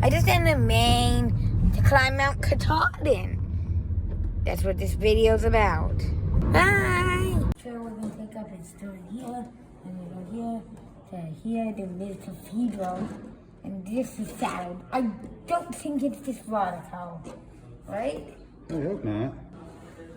I just ended in Maine to climb Mount Katahdin. That's what this video's about. Bye! So we're gonna pick up and store in here, and we go here to here, then there's Cathedral, and this is salad. I don't think it's this waterfall, right? I hope not. And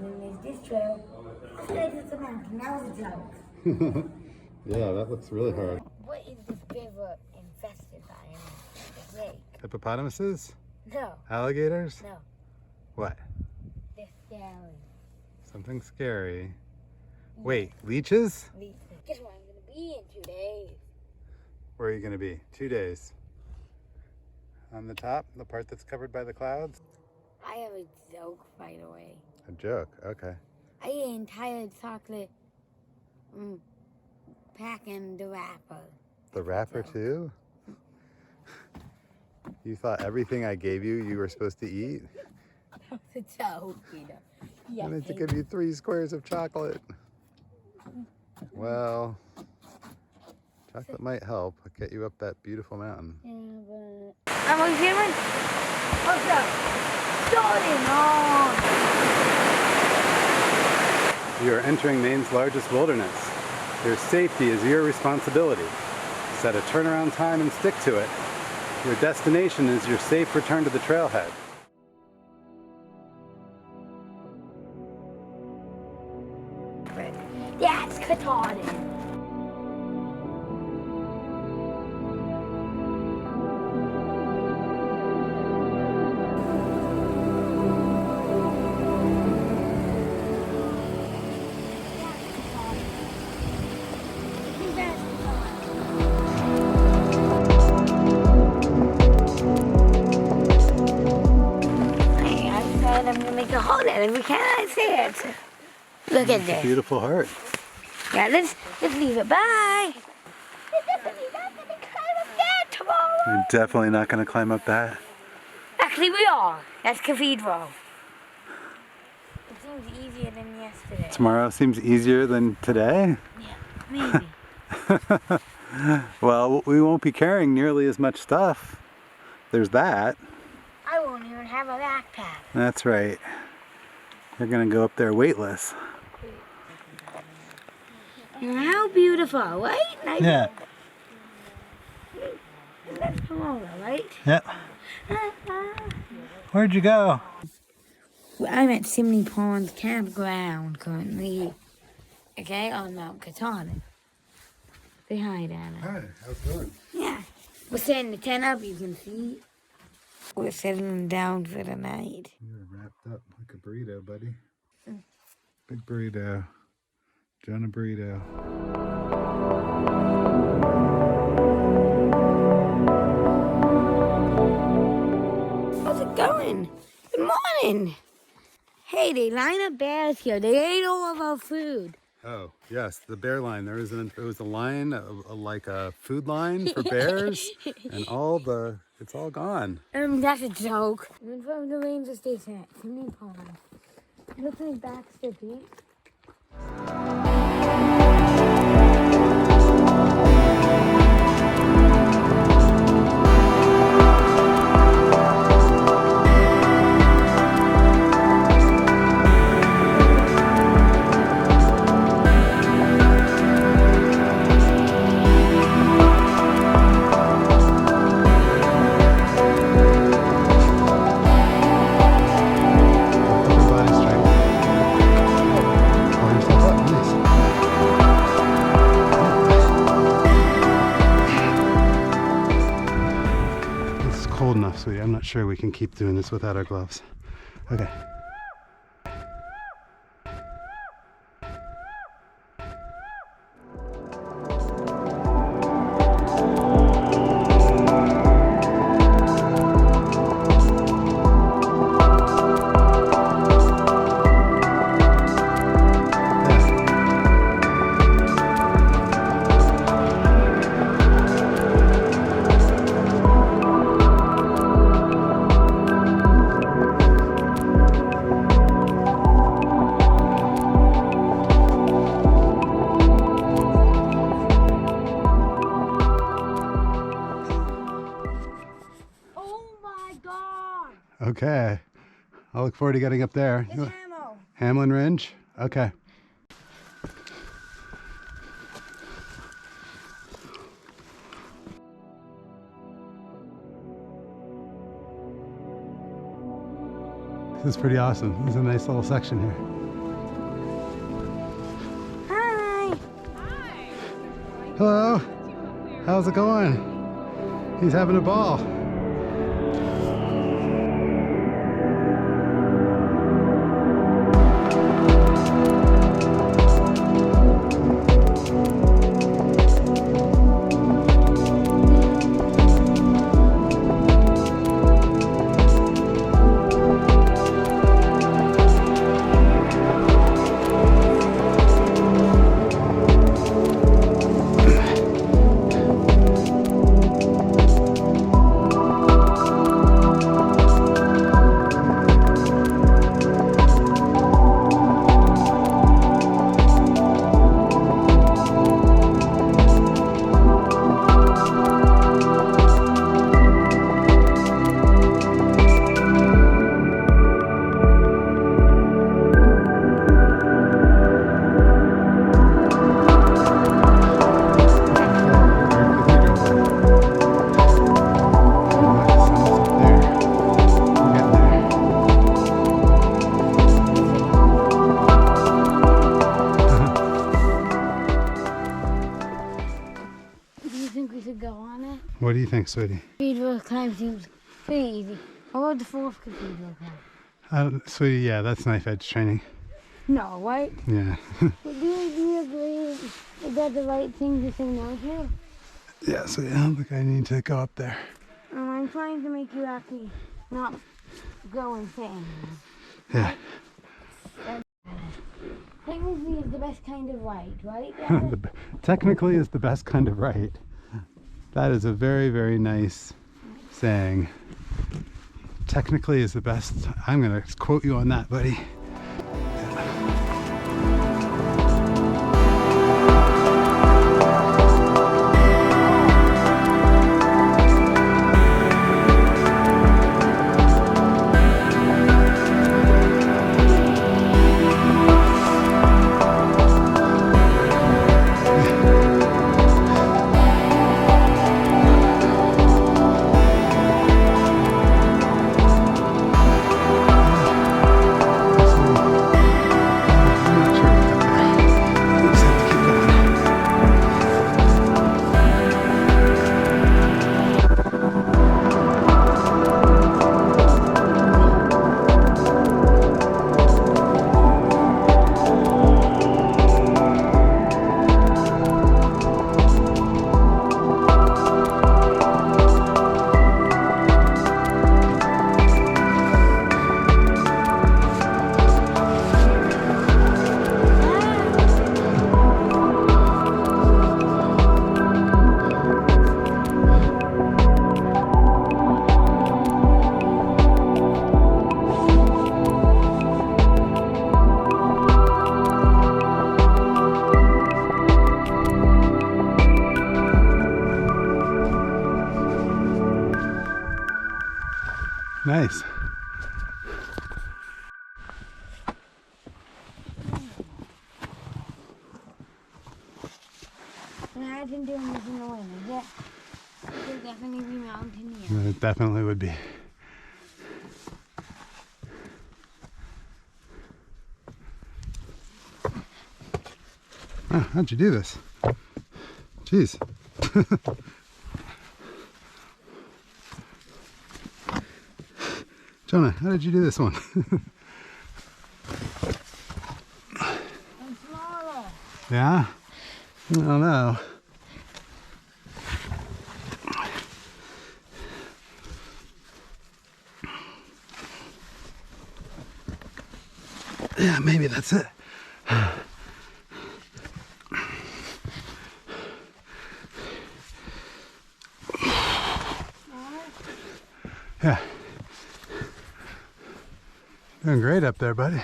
then there's this trail. I feel like it's a mountain. That was a joke. Yeah, that looks really hard. What is this river infested by? A snake? Hippopotamuses? No. Alligators? No. What? They're scary. Something scary. Wait, leeches? Guess where I'm gonna be in 2 days? Where are you gonna be? 2 days. On the top, the part that's covered by the clouds? I have a joke, by the way. A joke, okay. I ate an entire chocolate pack and the wrapper. The wrapper too? You thought everything I gave you, you were supposed to eat? That was a joke, Peter. I meant to give you 3 squares of chocolate. Well, chocolate might help get you up that beautiful mountain. Yeah, but... I'm on camera? What's up? Starting on! You are entering Maine's largest wilderness. Your safety is your responsibility. Set a turnaround time and stick to it. Your destination is your safe return to the trailhead. That's Katahdin. I'm gonna make a hole in it. We cannot see it. Look at this. Beautiful heart. Yeah, let's leave it. Bye. We're definitely not gonna climb up that tomorrow. You're definitely not going to climb up that. Actually, we are. That's Cathedral. It seems easier than yesterday. Tomorrow seems easier than today? Yeah, maybe. Well, we won't be carrying nearly as much stuff. There's that. I won't even have a backpack. That's right. You're going to go up there weightless. How beautiful, right? Nice. Yeah. That's tomorrow, right? Yep. Where'd you go? I'm at Simney Pond's campground currently. Okay, on Mount Katahdin. Say hi, Dana. Hi, how's it going? Yeah. We're setting the tent up, you can see. We're settling down for the night. You're wrapped up like a burrito, buddy. Big burrito. Jonah burrito. How's it going? Good morning. Hey, they line up bears here. They ate all of our food. Oh, yes, the bear line. There was a line, like a food line for bears, and it's all gone. That's a joke. I'm in front of the ranger station at Simney Pond. Looks like Baxter Peak. Cold enough, sweetie. I'm not sure we can keep doing this without our gloves. Okay. Okay. I'll look forward to getting up there. It's Hamo. Hamlin Ridge? Okay. This is pretty awesome. This is a nice little section here. Hi. Hi. Hello. How's it going? He's having a ball. What do you think, sweetie? Cathedral climb seems pretty easy. How about the fourth cathedral climb? Sweetie, yeah, that's knife edge training. No, right? Yeah. Do you agree? Is that the right thing to say no to? Yeah, so I don't think I need to go up there. I'm trying to make you actually not go insane. Yeah. Technically, is the best kind of right? Technically is the best kind of right. That is a very, very nice saying. Technically is the best. I'm going to quote you on that, buddy. Nice. Imagine doing this in the winter. Yeah. It would definitely be mountaineer. It definitely would be. Oh, how'd you do this? Jeez. Jonah, how did you do this one? I'm smaller. Yeah? I don't know. Yeah, maybe that's it. Yeah. Doing great up there, buddy.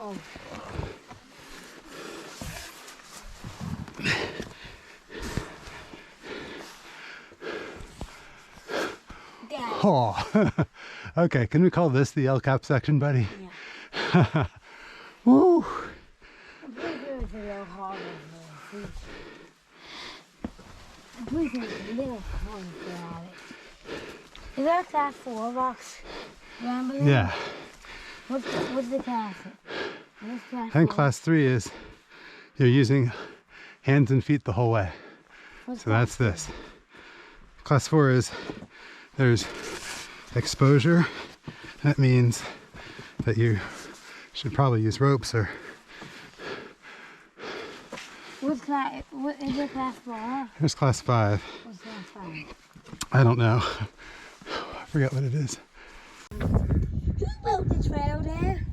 Oh. Oh. Okay, can we call this the El Cap section, buddy? Yeah. Woo! I'm pretty sure it's a little harder. I'm pretty sure it's a little harder for it. Is there a class 4 box? Rambling? Yeah. What's the class? What's class I think 4? class 3 is you're using hands and feet the whole way. What's So that's this. Class 4 is there's exposure. That means that you should probably use ropes or... What is it class 4? Here's class 5. What's class 5? I don't know. I forget what it is. Who built the trail there?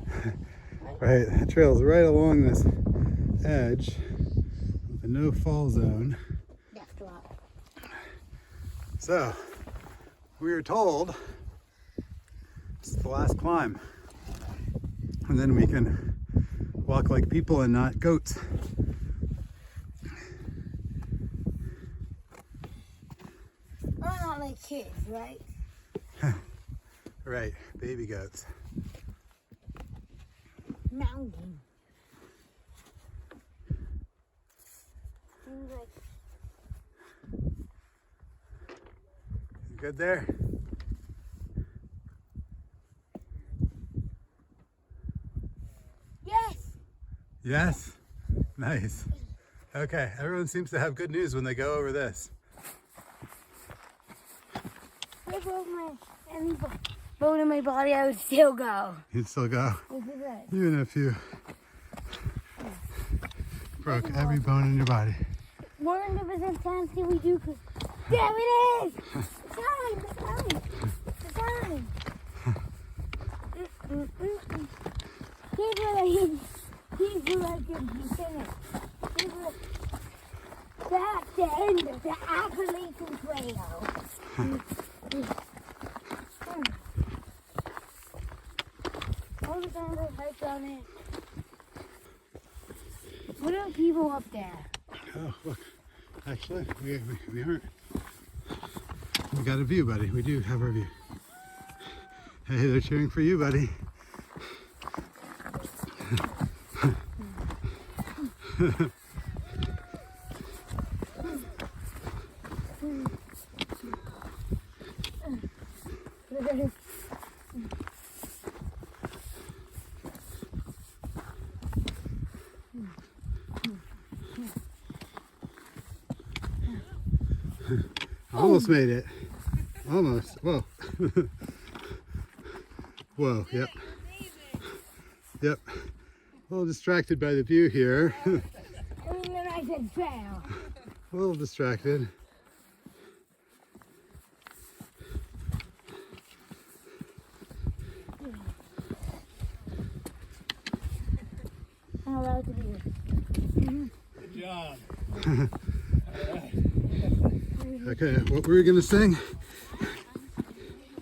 Right, the trail's right along this edge with a no fall zone. That's right. So, we were told it's the last climb. And then we can walk like people and not goats. Oh, not like kids, right? Right, baby goats. Mountain. Seems like You good there? yes. Yes? Nice. Okay, everyone seems to have good news when they go over this. If I broke any bone in my body, I would still go. You'd still go, Look at that. even if you broke every bone in your body. 100% chance can we do? Cause there it is. The sign. The sign. The sign. People are consider. That's the end of the Appalachian Trail. All the time I hiked on it. What are people up there? Oh, look. Actually, we aren't. We got a view, buddy. We do have our view. Hey, they're cheering for you, buddy. Almost made it. Almost. Whoa. Whoa, yep. Yep. A little distracted by the view here. I mean, then I said trail. A little distracted. I'm allowed to be here. Good job. Okay, what were we gonna sing?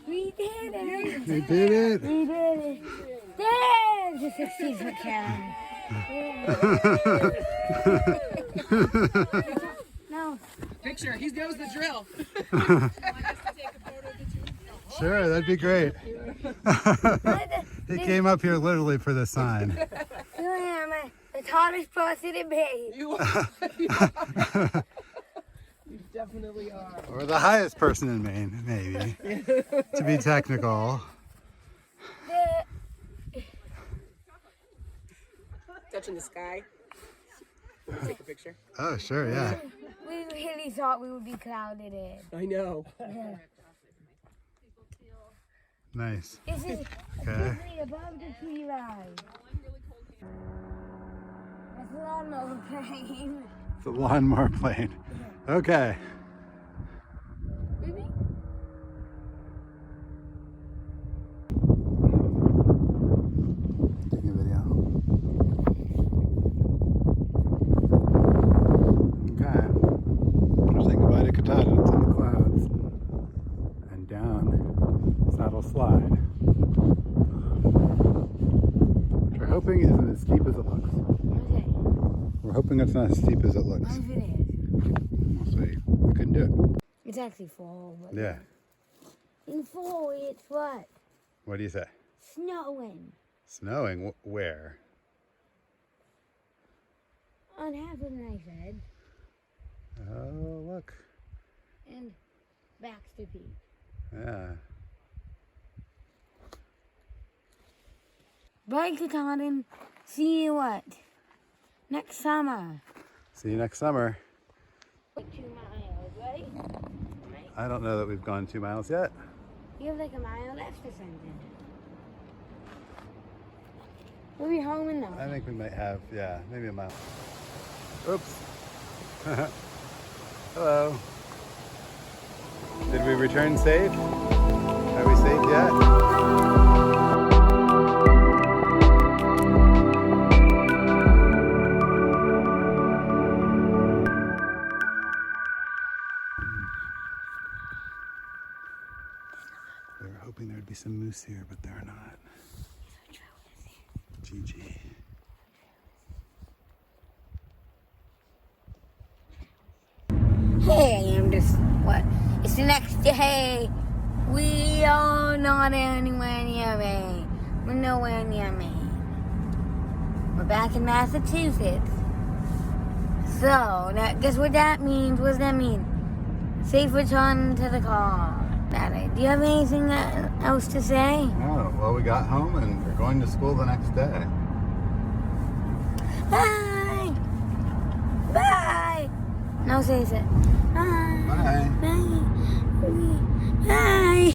We did it. We did it. We did it. There's the 60s McCallum. No. Picture, he knows the drill. Sure, that'd be great. He came up here literally for the sign. You am the tallest person in Maine. You are. You definitely are. Or the highest person in Maine, maybe. To be technical. Touching the sky. Take a picture. Oh, sure, yeah. We really thought we would be clouded in. I know. Yeah. Nice. This is Okay. officially above the tree line. That's a lawnmower plane. It's a lawnmower plane. Okay. Maybe? Taking a video. Okay. We're saying goodbye to Katahdin. It's in the clouds. And down Saddle Slide. After hoping it isn't as steep as it looks. Okay. We're hoping it's not as steep as it looks. What if it is? We'll see. We couldn't do it. It's actually fall. But Yeah. in fall, it's what? What do you say? Snowing. Snowing? Where? On Hampton, I said. Oh, look. And Baxter Peak. Yeah. Bye, Katahdin. See you what? Next summer. See you next summer. Like 2 miles, right? I don't know that we've gone 2 miles yet. You have like a mile left or something. We'll be home in I though. think we might have, yeah, maybe a mile. Oops. Hello. Did we return safe? Are we safe yet? They were hoping there'd be some moose here, but there are not. GG. Hey, I'm just, what? It's the next day. We are not anywhere near Maine. We're nowhere near Maine. We're back in Massachusetts. So, guess what that means? What does that mean? Safe return to the car. Do you have anything else to say? Oh, well, we got home and we're going to school the next day. Bye! Bye! No, say it. Bye!